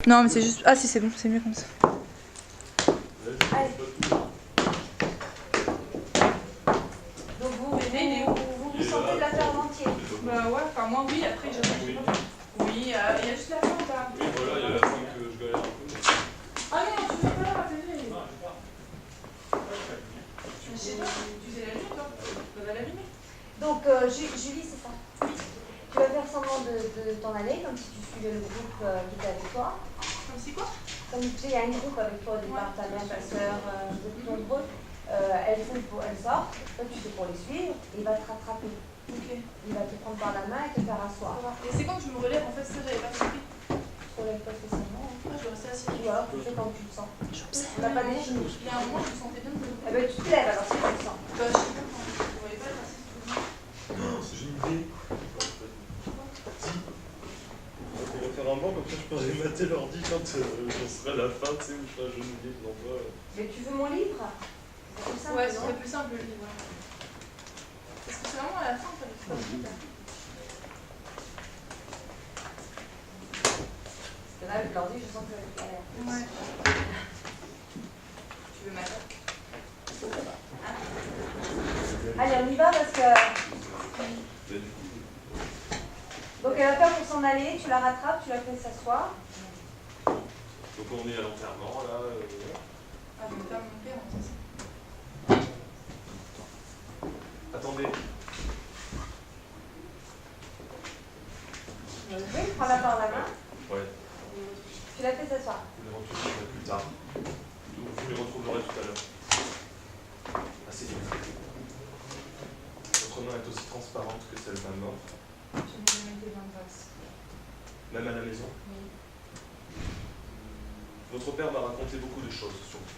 Non, mais c'est juste... Ah si, c'est bon, c'est mieux comme ça. Allez. Donc vous sentez de la faire en entier? Bah ouais, enfin moi oui, après je sais pas. Oui, il y a juste la fin là. Oui, voilà, il y a la fin que je galère un peu. Ah non, tu fais pas la télé. Non, je sais pas. Je sais pas, tu sais l'allumer toi. Tu vas l'allumer. Donc Julie, c'est ça. Tu vas faire semblant de t'en aller, comme si tu suivais le groupe qui était avec toi. Comme si quoi? Comme tu sais, il y a un groupe avec toi au départ, ta mère, ta soeur, vous êtes ton groupe. Elles sortent, toi tu fais pour les suivre, et il va te rattraper. Ok. Il va te prendre par la main et te faire asseoir. Et c'est quand que je me relève en fait, ça j'avais pas compris. Tu ne relèves pas spécialement. Hein. Moi je dois rester assis. Ou alors tu fais quand tu te sens. On n'a pas défini. Il y a un moment je me sentais bien de me Eh ben tu te lèves alors si tu te sens. Bah je sais pas, je voyais pas être assise tout le temps. J'ai une idée. On va faire un banc, comme ça je pourrais mater l'ordi quand j'en serai à la fin, tu sais, où je ferai un jeu de livre d'envoi. Mais tu veux mon livre? C'est plus simple, Ouais, ce non? serait plus simple le livre. Parce que c'est vraiment à la fin, t'as le faire vite. Parce que là, avec l'ordi, je sens que c'est galère. Ouais. Tu veux ma tête? Allez, on y va parce que... Donc elle a peur pour s'en aller, tu la rattrapes, tu la fais s'asseoir. Donc on est à l'enterrement là. Ah, je vais faire mon père, c'est ça. Attendez. Oui, prends-la par la main, Ouais, tu la fais s'asseoir. vous les retrouverez plus tard. Vous les retrouverez tout à l'heure. Assez vite. Votre main est aussi transparente que celle d'un mort. Je n'ai jamais été dans le vase. Même à la maison. Oui. Votre père m'a raconté beaucoup de choses sur vous.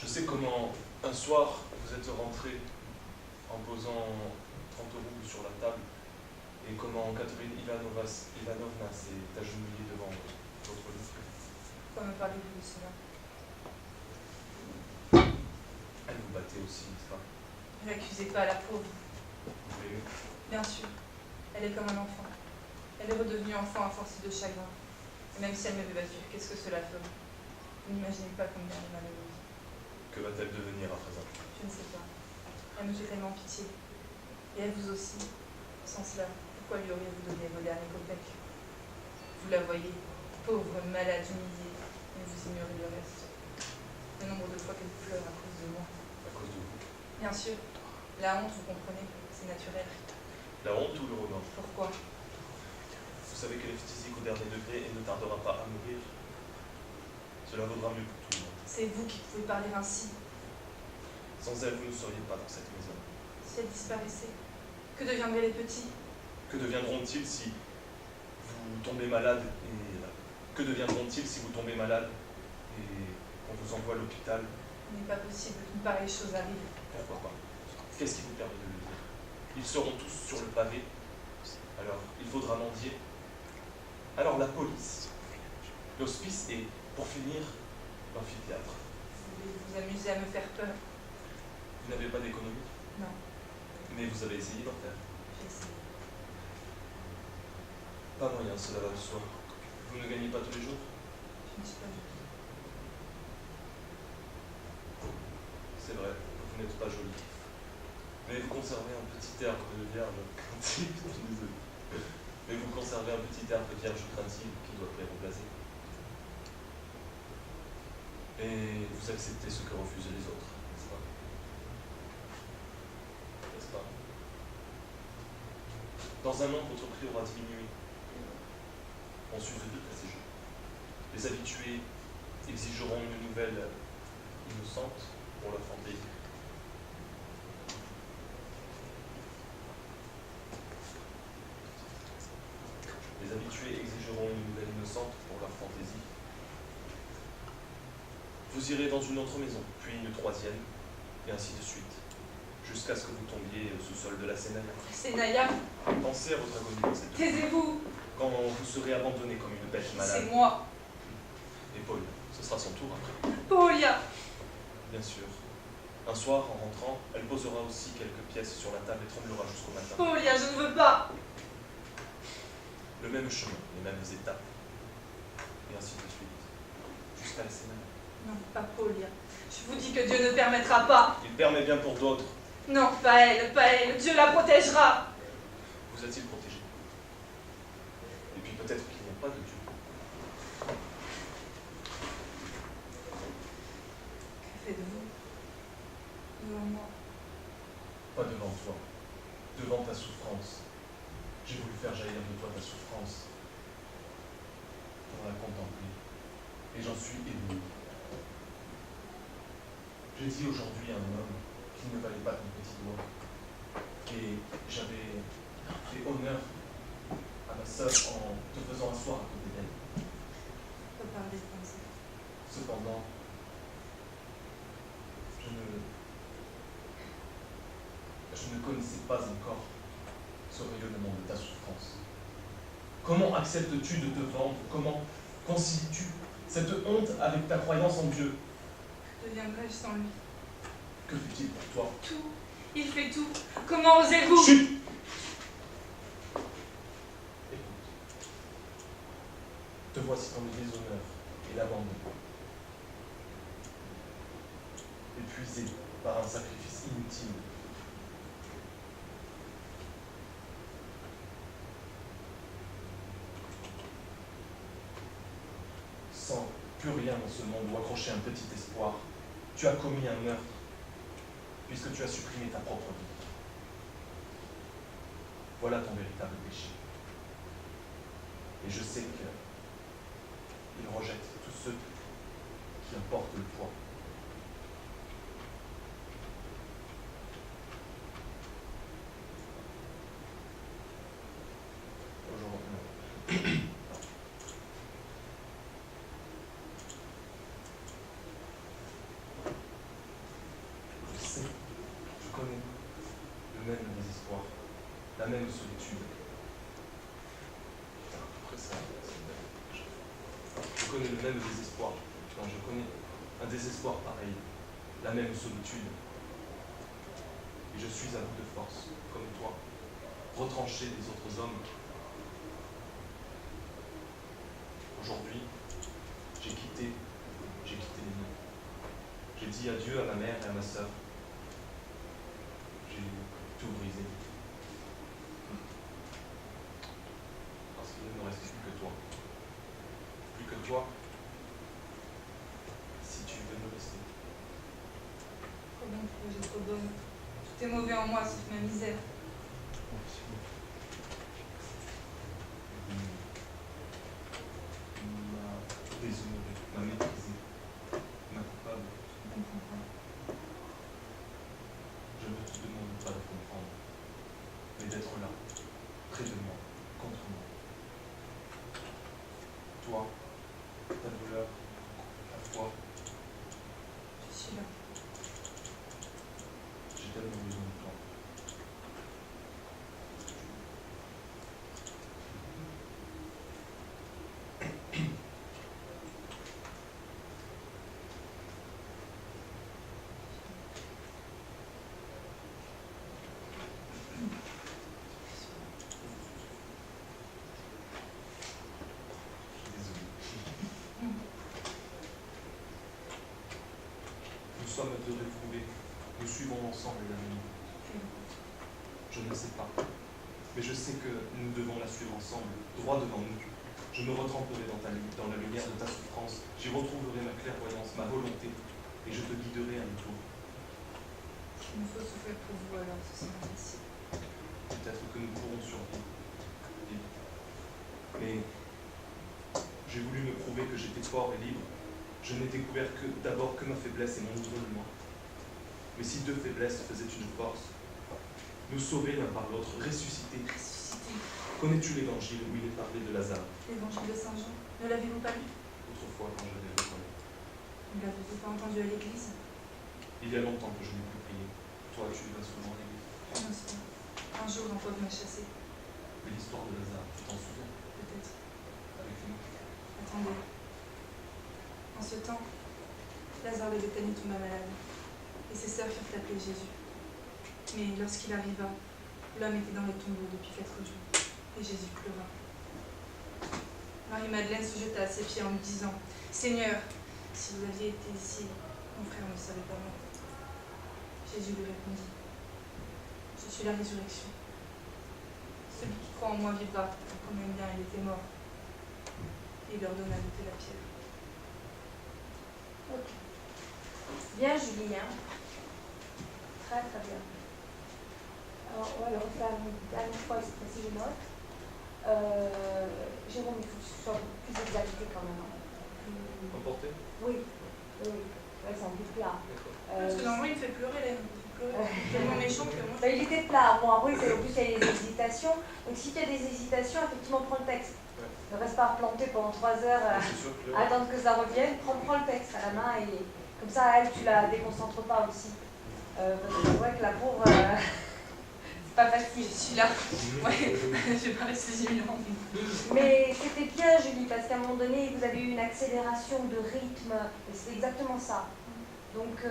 Je sais comment, un soir, vous êtes rentré en posant 30 roubles sur la table et comment Catherine Ivanovna s'est agenouillée devant votre lit. Pourquoi me parlez-vous de cela? Elle vous battait aussi, n'est-ce pas? Ne l'accusez pas, la pauvre. Vous l'aimez? Bien sûr. Elle est comme un enfant. Elle est redevenue enfant à force de chagrin. Et même si elle m'avait battue, qu'est-ce que cela ferait? Vous n'imaginez pas combien elle est malheureuse. Que va-t-elle devenir à présent? Je ne sais pas. Elle me fait tellement pitié. Et elle vous aussi. Sans cela, pourquoi lui auriez-vous donné vos derniers copecs? Vous la voyez, pauvre, malade, humiliée, et vous ignorez le reste. Le nombre de fois qu'elle pleure à cause de moi. À cause de vous? Bien sûr. La honte, vous comprenez, c'est naturel. La honte ou le remords? Pourquoi? Vous savez qu'elle est physique au dernier degré et ne tardera pas à mourir. Cela vaudra mieux pour tout le monde. C'est vous qui pouvez parler ainsi. Sans elle, vous ne seriez pas dans cette maison. Si elle disparaissait, que deviendraient les petits? Que deviendront-ils si vous tombez malade et... Que deviendront-ils si vous tombez malade et on vous envoie à l'hôpital? Il n'est pas possible qu'une pareille chose arrive. Pourquoi pas? Qu'est-ce qui vous permet de le dire? Ils seront tous sur le pavé. Alors, il faudra mendier. Alors, la police, l'hospice et, pour finir, l'amphithéâtre. Vous voulez vous amuser à me faire peur? Vous n'avez pas d'économie? Non, Mais vous avez essayé d'en faire. j'ai essayé. Pas moyen, cela va de soi. Vous ne gagnez pas tous les jours? Je ne suis pas jolie. C'est vrai, vous n'êtes pas jolie. Mais vous conservez un petit air de vierge craintive. Je suis désolé. Mais vous conservez un petit air de vierge craintive qui doit plaire au blasé. Et vous acceptez ce que refusent les autres, n'est-ce pas? N'est-ce pas? Dans un an, votre prix aura diminué. On survit à ces jeux. Les habitués exigeront une nouvelle innocente pour leur fantaisie. Les habitués exigeront une nouvelle innocente pour leur fantaisie. Vous irez dans une autre maison, puis une troisième, et ainsi de suite, jusqu'à ce que vous tombiez au sous-sol de la Sénaya. Sénaya, Pensez à votre agonie dans cette vie. taisez-vous. Quand vous serez abandonné comme une bête malade. C'est moi. Et Paul, ce sera son tour après. Paulia. Bien sûr. Un soir, en rentrant, elle posera aussi quelques pièces sur la table et tremblera jusqu'au matin. Paulia, je ne veux pas. Le même chemin, les mêmes étapes. Non, pas Paul. Je vous dis que Dieu ne permettra pas. Il permet bien pour d'autres. Non, pas elle, pas elle. Dieu la protégera. Vous a-t-il protégé? Et puis peut-être qu'il n'y a pas de Dieu. Que faites-vous devant moi? Pas devant toi, devant ta souffrance. J'ai voulu faire jaillir de toi ta souffrance pour la contempler. Et j'en suis ébloui. J'ai dit aujourd'hui à un homme qu'il ne valait pas ton petit doigt. Et j'avais fait honneur à ma sœur en te faisant asseoir à côté d'elle. On peut parler comme ça. Cependant, je ne connaissais pas encore ce rayonnement de ta souffrance. Comment acceptes-tu de te vendre? Comment concilies-tu cette honte avec ta croyance en Dieu? Que deviendrais-je sans lui? Que fait-il pour toi? Tout. Il fait tout. Comment osez-vous? Chut! Écoute. Te voici dans le déshonneur et l'abandon. Épuisé par un sacrifice inutile. Sans plus rien dans ce monde où accrocher un petit espoir, tu as commis un meurtre, puisque tu as supprimé ta propre vie. Voilà ton véritable péché. Et je sais qu'il rejette tous ceux qui en portent le poids. Aujourd'hui, je sais, je connais le même désespoir, la même solitude. Après ça, je connais le même désespoir. Non, je connais un désespoir pareil, la même solitude. Et je suis à bout de force, comme toi, retranché des autres hommes. Aujourd'hui, j'ai quitté les miens. J'ai dit adieu à ma mère et à ma sœur. J'ai tout brisé. Parce qu'il ne me reste plus que toi. Plus que toi, si tu veux me rester. Comment peux-je être bonne? Tout est mauvais en moi, sauf ma misère. M'a déshonoré, m'a méprisé, m'a coupable. Je ne comprends pas. Je ne te demande pas de comprendre, mais d'être là, près de moi, contre moi. Toi, ta douleur, ta foi, Je suis là. j'ai tellement besoin de toi. Nous sommes deux réprouvés. Nous suivons ensemble la nuit. Je ne sais pas. Mais je sais que nous devons la suivre ensemble, droit devant nous. Je me retremperai dans la lumière de ta souffrance. J'y retrouverai ma clairvoyance, ma volonté, et je te guiderai à nouveau. Il me faut souffrir pour vous alors, ce sera facile. Peut-être que nous pourrons survivre. Mais j'ai voulu me prouver que j'étais fort et libre. Je n'ai découvert d'abord que ma faiblesse et mon isolement. Mais si deux faiblesses faisaient une force, nous sauver l'un par l'autre, ressusciter. Ressuscité. Connais-tu l'évangile où il est parlé de Lazare? L'évangile de Saint Jean. Ne l'avez-vous pas lu? Autrefois, quand je l'ai reconnu. Ne l'avez-vous pas entendu à l'église? Il y a longtemps que je n'ai plus prié. Toi, tu vas souvent à l'église. Un soir. Un jour, un pauvre m'a chassé. Mais l'histoire de Lazare, tu t'en souviens? Peut-être. Avec nous. Attendez. En ce temps, Lazare de Béthanie tomba malade, et ses sœurs firent appeler Jésus. Mais lorsqu'il arriva, l'homme était dans les tombeaux depuis 4 jours, et Jésus pleura. Marie-Madeleine se jeta à ses pieds en lui disant « Seigneur, Si vous aviez été ici, mon frère ne serait pas mort. Jésus lui répondit, je suis la résurrection. Celui qui croit en moi vivra, quand même bien il était mort. Et il leur donna d'ôter la pierre. Ok. Bien, Julie, hein. Très très bien. Alors, on va le refaire une dernière fois, cette fois-ci, je note. Jérôme, il faut que tu sois plus exalté quand même. Hein. Emporté? Oui, oui. Ouais, c'est un peu plat. Parce que normalement, il me fait pleurer, là. Il me fait pleurer. Il est tellement méchant que moi. Il était plat. Bon, après, en plus, il y a des hésitations. Donc, si tu as des hésitations, effectivement, prends le texte. Ouais. Ne reste pas replanté pendant 3 heures à attendre que ça revienne. Prends le texte à la main et comme ça, elle, tu la déconcentres pas aussi. Parce que c'est vrai que la pauvre, c'est pas facile. Je suis là. Ouais, je vais pas rester 10 000 ans. Mais c'était bien, Julie, parce qu'à un moment donné, vous avez eu une accélération de rythme, et c'est exactement ça. Donc,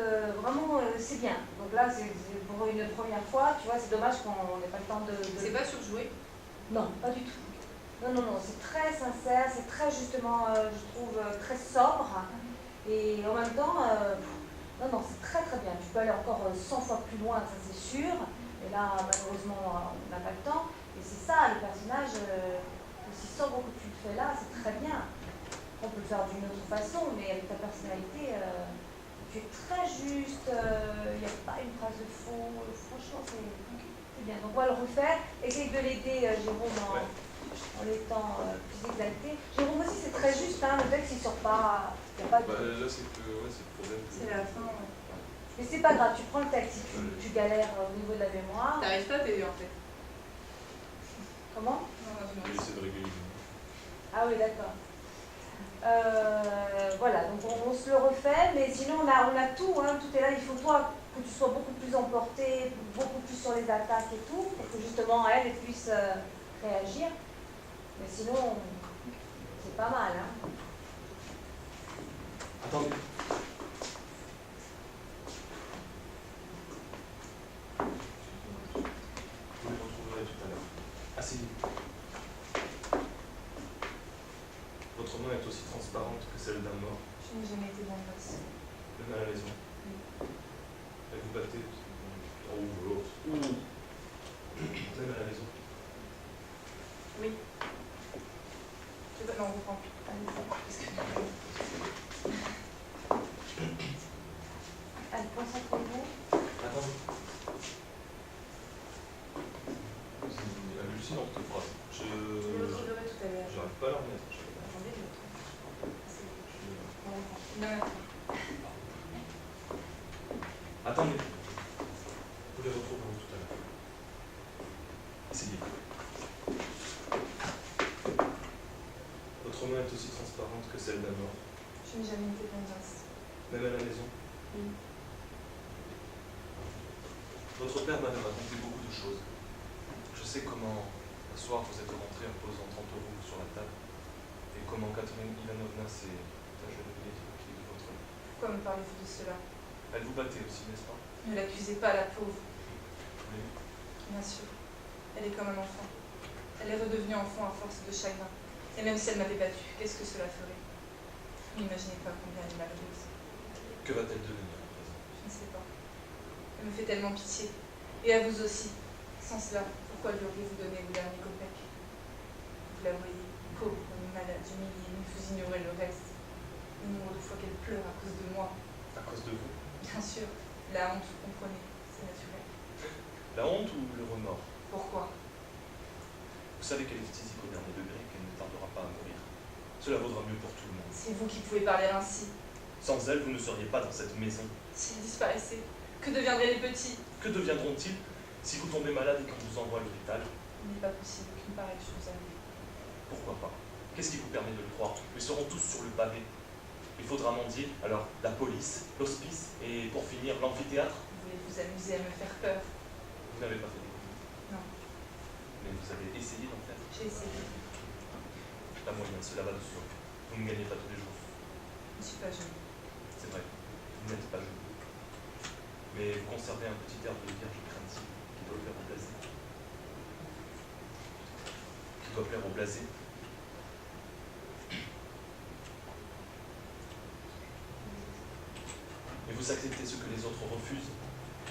vraiment, c'est bien. Donc là, c'est pour une première fois, tu vois, c'est dommage qu'on n'ait pas le temps de... C'est pas surjoué? Non, pas du tout. Non, non, non, c'est très sincère, c'est très, justement, je trouve, très sobre. Et en même temps, non, non, c'est très très bien. Tu peux aller encore 100 fois plus loin, ça c'est sûr. Et là, malheureusement, on n'a pas le temps. Et c'est ça, le personnage, aussi sobre que tu le fais là, c'est très bien. On peut le faire d'une autre façon, mais avec ta personnalité, tu es très juste, il n'y a pas une phrase de faux. Franchement, c'est bien. Donc on va le refaire. Essaye de l'aider, Jérôme, en étant plus exalté. Jérôme aussi, c'est très juste, hein, le texte, il ne sort pas. Il n'y a pas de... là, c'est que, ouais, c'est le problème. C'est la fin, ouais. Mais c'est pas grave, tu prends le texte si tu galères au niveau de la mémoire. T'arrives pas à t'aider, en fait. Comment? Non, J'essaie de régler. Ah oui, d'accord. Voilà, donc on se le refait, mais sinon on a tout, hein, tout est là. Il faut toi que tu sois beaucoup plus emporté, beaucoup plus sur les attaques et tout, pour que justement elle puisse réagir. Mais sinon, c'est pas mal. Hein. Attendez. Vous les retrouverez tout à l'heure. Asseyez-vous. Votre main est aussi transparente que celle d'un mort. Je n'ai jamais été dans le boss. Même à la maison. Et vous battez. Oh. Même à la maison. Oui. Non, on reprend. Allez, concentrez-vous. Attendez. C'est hallucinant cette phrase. Je le retrouverai tout à l'heure. J'arrive pas à la remettre. Attendez, je le retrouve. On reprend. Non, Attendez. Vous les retrouverez tout à l'heure. Essayez. Votre main est aussi transparente que celle d'un mort. je n'ai jamais été dans le boss. Même à la maison. Oui. Votre père m'avait raconté beaucoup de choses. Je sais comment, un soir, vous êtes rentré en posant 30 euros sur la table, et comment Catherine Ivanovna s'est agenouillée tranquille de votre lit. Pourquoi me parlez-vous de cela? Elle vous battait aussi, n'est-ce pas? Ne l'accusez pas, la pauvre. Oui. Bien sûr. Elle est comme un enfant. Elle est redevenue enfant à force de chagrin. Et même si elle m'avait battue, qu'est-ce que cela ferait? N'imaginez pas combien elle est malheureuse. Que va-t-elle devenir à présent? Je ne sais pas. Elle me fait tellement pitié. Et à vous aussi. Sans cela, pourquoi lui auriez-vous donné vos derniers copecs? Vous la voyez, pauvre, malade, humiliée, mais vous ignorez le reste. Le nombre de fois qu'elle pleure à cause de moi. À cause de vous? Bien sûr. La honte, vous comprenez. C'est naturel. La honte ou le remords? Pourquoi? Vous savez qu'elle est physique au dernier degré et qu'elle ne tardera pas à mourir. Cela vaudra mieux pour tout le monde. C'est vous qui pouvez parler ainsi. Sans elle, vous ne seriez pas dans cette maison. Si elle disparaissait, que deviendraient les petits? Que deviendront-ils si vous tombez malade et qu'on vous envoie à l'hôpital? Il n'est pas possible qu'une pareille chose arrive. Pourquoi pas? Qu'est-ce qui vous permet de le croire? Ils seront tous sur le pavé. Il faudra mendier, alors la police, l'hospice et pour finir l'amphithéâtre. Vous voulez vous amuser à me faire peur? Vous n'avez pas fait d'économie. Non. Mais vous avez essayé d'en faire. J'ai essayé. La moyenne, cela va de soi. Vous ne gagnez pas tous les jours. Je ne suis pas jeune. C'est vrai, vous n'êtes pas jeune. Mais vous conservez un petit air de vierge craintive qui doit plaire au blasé. Qui doit plaire au blasé. vous acceptez ce que les autres refusent,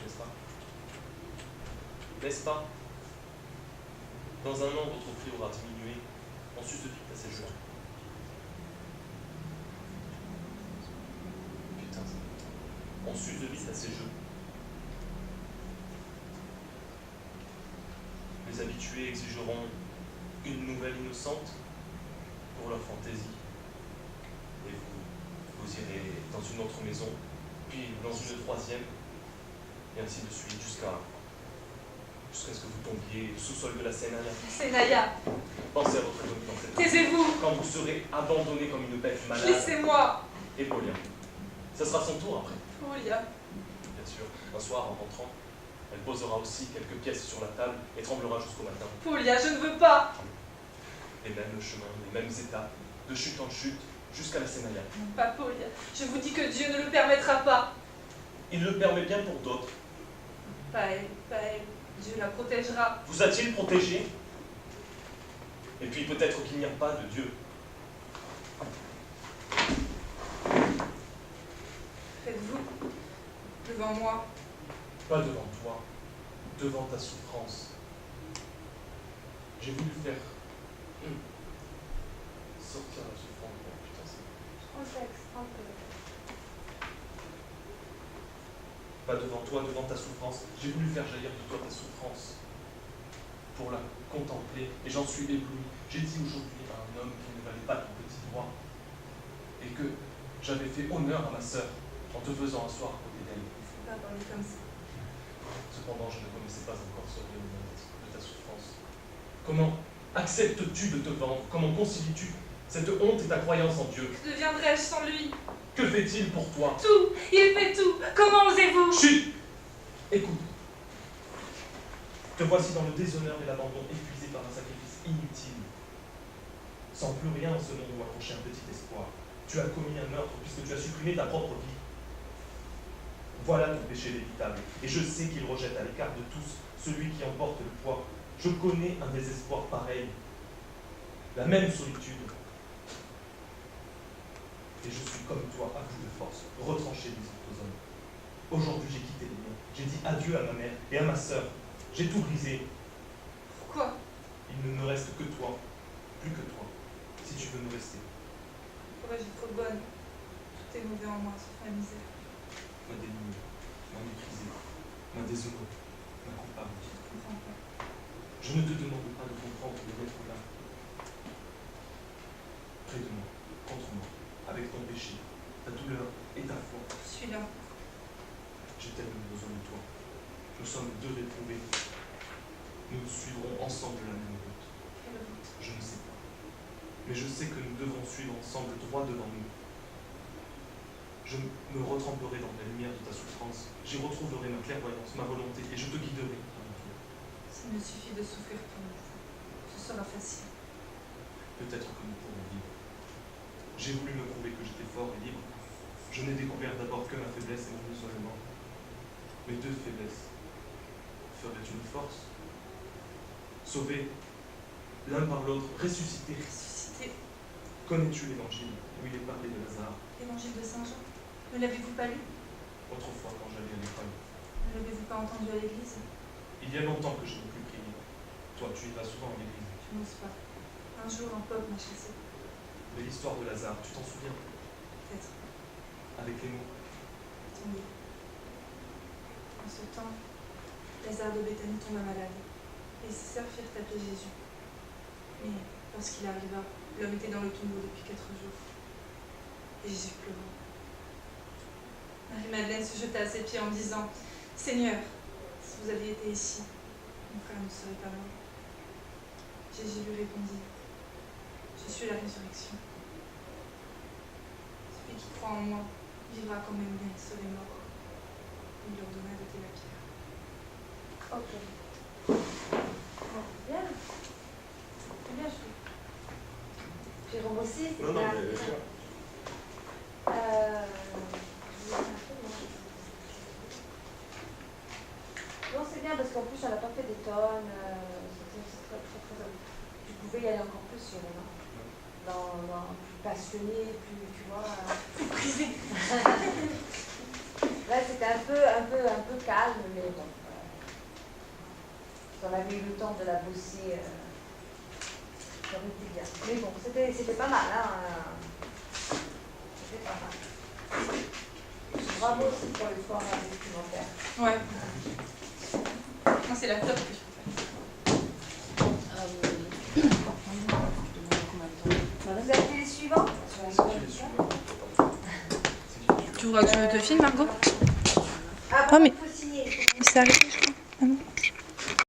n'est-ce pas? N'est-ce pas? Dans un an, votre prix aura diminué. On s'use vite à ces jeux. Putain, on s'use vite à ces jeux. Les habitués exigeront une nouvelle innocente pour leur fantaisie. Et vous irez dans une autre maison, puis dans une troisième, et ainsi de suite, jusqu'à ce que vous tombiez au sous-sol de la Sénaya. Sénaya, Pensez à votre avenir dans cette taisez-vous. quand vous serez abandonné comme une bête malade. Laissez-moi. Et Paulia. Ce sera son tour après. Paulia. Bien sûr, un soir en rentrant, elle posera aussi quelques pièces sur la table et tremblera jusqu'au matin. Paulia, je ne veux pas. Les mêmes chemins, les mêmes étapes, de chute en chute, jusqu'à la Sénaya. Non, pas Paulia. Je vous dis que Dieu ne le permettra pas. Il le permet bien pour d'autres. Pas elle, pas elle. Dieu la protégera. Vous a-t-il protégé? Et puis peut-être qu'il n'y a pas de Dieu. Faites-vous devant moi. Pas devant toi, devant ta souffrance. J'ai voulu faire sortir la souffrance. Oh, putain, c'est... Prends le texte, prends le texte. Pas devant toi, devant ta souffrance. J'ai voulu faire jaillir de toi ta souffrance pour la contempler, et j'en suis ébloui. J'ai dit aujourd'hui à un homme qui ne valait pas ton petit droit, et que j'avais fait honneur à ma sœur en te faisant asseoir à côté d'elle. Il ne faut pas parler comme ça. Cependant, je ne connaissais pas encore ce rayonnement de ta souffrance. Comment acceptes-tu de te vendre? Comment concilies-tu cette honte et ta croyance en Dieu? Que deviendrais-je sans lui? Que fait-il pour toi? Tout. Il fait tout. Comment osez-vous? Chut! Écoute. Te voici dans le déshonneur et l'abandon, épuisé par un sacrifice inutile. Sans plus rien en ce monde où accrocher un petit espoir. Tu as commis un meurtre puisque tu as supprimé ta propre vie. Voilà ton péché véritable. Et je sais qu'il rejette à l'écart de tous celui qui emporte le poids. Je connais un désespoir pareil. La même solitude. Et je suis comme toi, à bout de force, retranché des autres hommes. Aujourd'hui, j'ai quitté les miens. J'ai dit adieu à ma mère et à ma sœur. J'ai tout brisé. Pourquoi? Il ne me reste que toi. Plus que toi. Si tu veux me rester. Pourquoi j'ai trop bonne? Tout est mauvais en moi, sauf ma misère. M'a dénié, m'a méprisé, m'a déshonoré, m'a coupable. Je ne comprends pas. Je ne te demande pas de comprendre, de d'être là. Près de moi, contre moi, avec ton péché, ta douleur et ta foi. Je suis là. J'ai tellement besoin de toi. Nous sommes deux réprouvés. Nous suivrons ensemble la même route. Quelle route? Je ne sais pas. Mais je sais que nous devons suivre ensemble droit devant nous. Je me retremperai dans la lumière de ta souffrance. J'y retrouverai ma clairvoyance, ma volonté, et je te guiderai. S'il me suffit de souffrir pour vous, ce sera facile. Peut-être que nous pourrons vivre. J'ai voulu me prouver que j'étais fort et libre. Je n'ai découvert d'abord que ma faiblesse et mon isolement. Mes deux faiblesses feraient une force. Sauvés l'un par l'autre, ressuscités. Ressuscité. Connais-tu l'évangile où il est parlé de Lazare? L'évangile de Saint Jean. Ne l'avez-vous pas lu? Autrefois, quand j'allais à l'école. Ne l'avez-vous pas entendu à l'église? Il y a longtemps que je n'ai plus prié. Toi, tu y vas souvent à l'église. Je n'ose pas. Un jour, un peuple m'a chassé. Mais l'histoire de Lazare, tu t'en souviens? Peut-être. Avec les mots. Attendez. En ce temps, Lazare de Béthanie tomba malade. Et ses sœurs firent appeler Jésus. Mais lorsqu'il arriva, l'homme était dans le tombeau depuis 4 jours. Et Jésus pleura. Marie-Madeleine se jeta à ses pieds en disant « Seigneur, si vous aviez été ici, mon frère ne serait pas mort. » Jésus lui répondit « Je suis la résurrection. Celui qui croit en moi vivra quand même bien il serait mort. » Il leur donna d'ôter la pierre. Ok. Bon, bien. C'est bien, je trouve. Jérôme aussi, c'est Non, bien. mais bien sûr. Non, c'est bien parce qu'en plus, on n'a pas fait des tonnes. C'est très, très, très. Tu pouvais y aller encore plus, Jérôme. Dans plus passionné, plus, tu vois. Plus brisé. c'était un peu calme, mais bon. Si on avait eu le temps de la bosser, ça aurait été bien. Mais bon, c'était pas mal, hein. C'était pas mal. Bravo aussi pour le soir documentaire. Ouais. Moi, c'est la top. Vous avez les suivants? Tu voudras que je te filme, Margot? Ah, Oh, mais- il faut signer. Ça arrive.